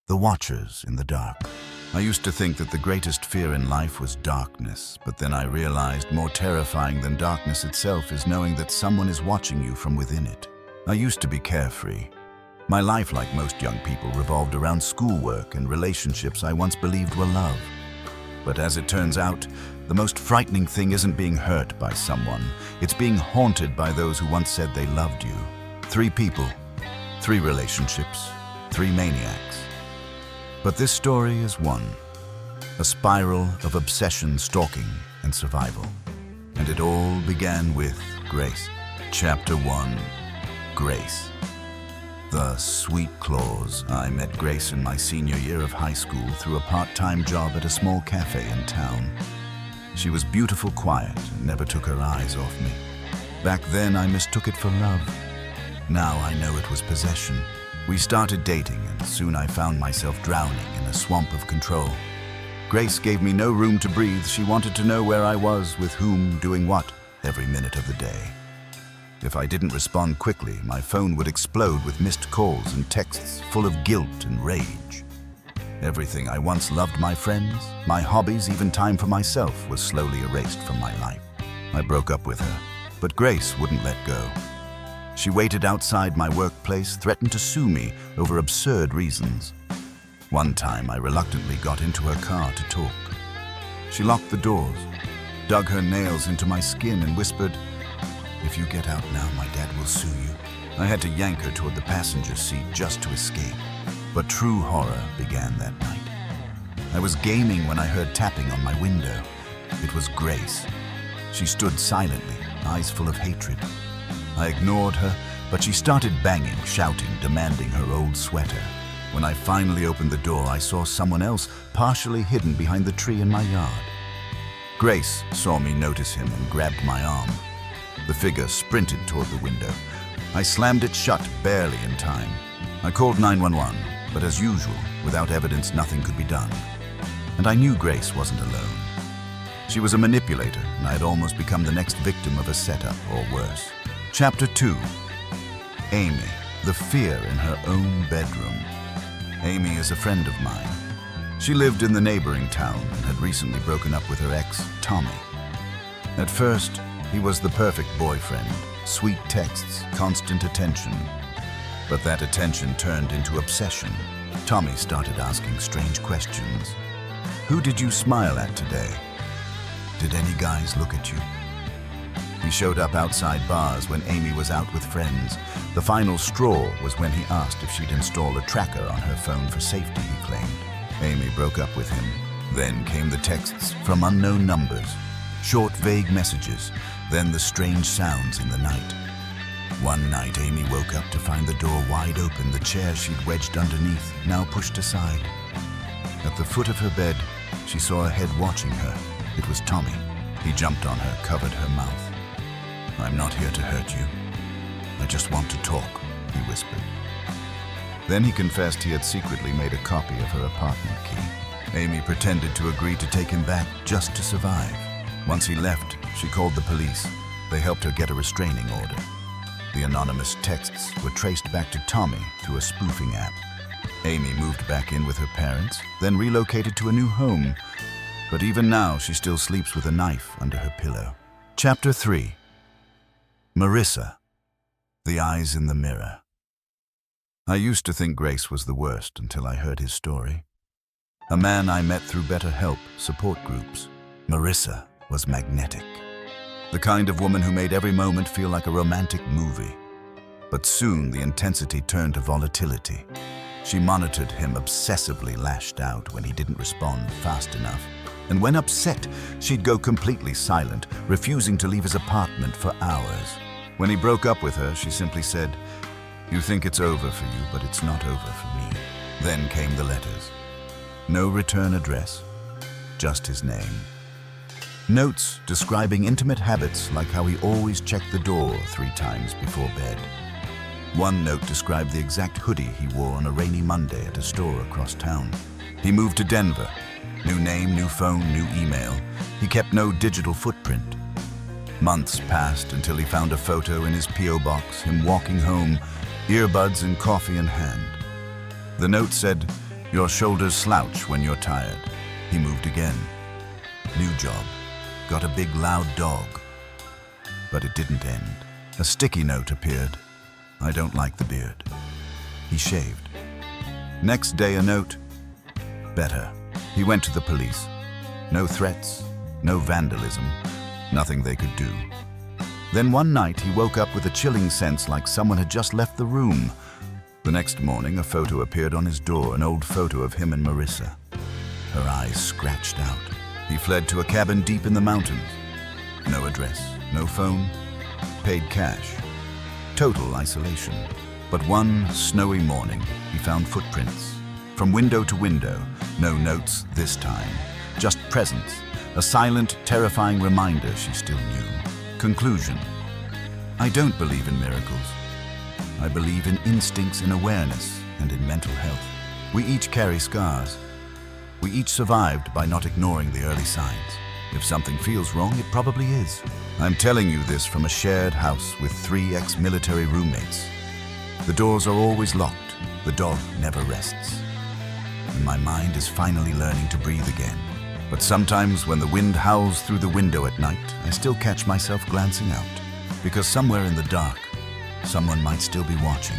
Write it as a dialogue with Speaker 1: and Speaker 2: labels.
Speaker 1: The watchers in the dark. I used to think that the greatest fear in life was darkness, but then I realized more terrifying than darkness itself is knowing that someone is watching you from within it. I used to be carefree. My life, like most young people, revolved around schoolwork and relationships I once believed were love. But as it turns out, the most frightening thing isn't being hurt by someone. It's being haunted by those who once said they loved you. 3 people, 3 relationships, 3 maniacs. But this story is one. A spiral of obsession, stalking, and survival. And it all began with Grace. Chapter 1. Grace. The sweet claws. I met Grace in my senior year of high school through a part-time job at a small cafe in town. She was beautiful, quiet, and never took her eyes off me. Back then, I mistook it for love. Now I know it was possession. We started dating, and soon I found myself drowning in a swamp of control. Grace gave me no room to breathe. She wanted to know where I was, with whom, doing what, every minute of the day. If I didn't respond quickly, my phone would explode with missed calls and texts full of guilt and rage. Everything I once loved, my friends, my hobbies, even time for myself, was slowly erased from my life. I broke up with her, but Grace wouldn't let go. She waited outside my workplace, threatened to sue me over absurd reasons. One time, I reluctantly got into her car to talk. She locked the doors, dug her nails into my skin, and whispered, "If you get out now, my dad will sue you." I had to yank her toward the passenger seat just to escape. But true horror began that night. I was gaming when I heard tapping on my window. It was Grace. She stood silently, eyes full of hatred. I ignored her, but she started banging, shouting, demanding her old sweater. When I finally opened the door, I saw someone else partially hidden behind the tree in my yard. Grace saw me notice him and grabbed my arm. The figure sprinted toward the window. I slammed it shut, barely in time. I called 911, but as usual, without evidence, nothing could be done. And I knew Grace wasn't alone. She was a manipulator, and I had almost become the next victim of a setup, or worse. Chapter 2. Amy, the fear in her own bedroom. Amy is a friend of mine. She lived in the neighboring town and had recently broken up with her ex, Tommy. At first, he was the perfect boyfriend, sweet texts, constant attention. But that attention turned into obsession. Tommy started asking strange questions. "Who did you smile at today? Did any guys look at you?" He showed up outside bars when Amy was out with friends. The final straw was when he asked if she'd install a tracker on her phone for safety, he claimed. Amy broke up with him. Then came the texts from unknown numbers, short, vague messages, then the strange sounds in the night. One night, Amy woke up to find the door wide open, the chair she'd wedged underneath, now pushed aside. At the foot of her bed, she saw a head watching her. It was Tommy. He jumped on her, covered her mouth. "I'm not here to hurt you. I just want to talk," he whispered. Then he confessed he had secretly made a copy of her apartment key. Amy pretended to agree to take him back just to survive. Once he left, she called the police. They helped her get a restraining order. The anonymous texts were traced back to Tommy through a spoofing app. Amy moved back in with her parents, then relocated to a new home. But even now, she still sleeps with a knife under her pillow. Chapter 3. Marissa. The eyes in the mirror. I used to think Grace was the worst until I heard his story. A man I met through BetterHelp support groups. Marissa was magnetic. The kind of woman who made every moment feel like a romantic movie. But soon the intensity turned to volatility. She monitored him, obsessively lashed out when he didn't respond fast enough. And when upset, she'd go completely silent, refusing to leave his apartment for hours. When he broke up with her, she simply said, "You think it's over for you, but it's not over for me." Then came the letters. No return address, just his name. Notes describing intimate habits like how he always checked the door 3 times before bed. One note described the exact hoodie he wore on a rainy Monday at a store across town. He moved to Denver. New name, new phone, new email. He kept no digital footprint. Months passed until he found a photo in his P.O. box, him walking home, earbuds and coffee in hand. The note said, Your shoulders slouch when you're tired. He moved again. New job. Got a big loud dog. But it didn't end. A sticky note appeared. I don't like the beard. He shaved. Next day a note. Better. He went to the police. No threats, no vandalism, nothing they could do. Then one night he woke up with a chilling sense like someone had just left the room. The next morning a photo appeared on his door, an old photo of him and Marissa. Her eyes scratched out. He fled to a cabin deep in the mountains. No address, no phone, paid cash. Total isolation. But one snowy morning, he found footprints. From window to window, no notes this time, just presence, a silent, terrifying reminder she still knew. Conclusion. I don't believe in miracles. I believe in instincts, in awareness, and in mental health. We each carry scars. We each survived by not ignoring the early signs. If something feels wrong, it probably is. I'm telling you this from a shared house with 3 ex-military roommates. The doors are always locked. The dog never rests. And my mind is finally learning to breathe again. But sometimes when the wind howls through the window at night, I still catch myself glancing out. Because somewhere in the dark, someone might still be watching.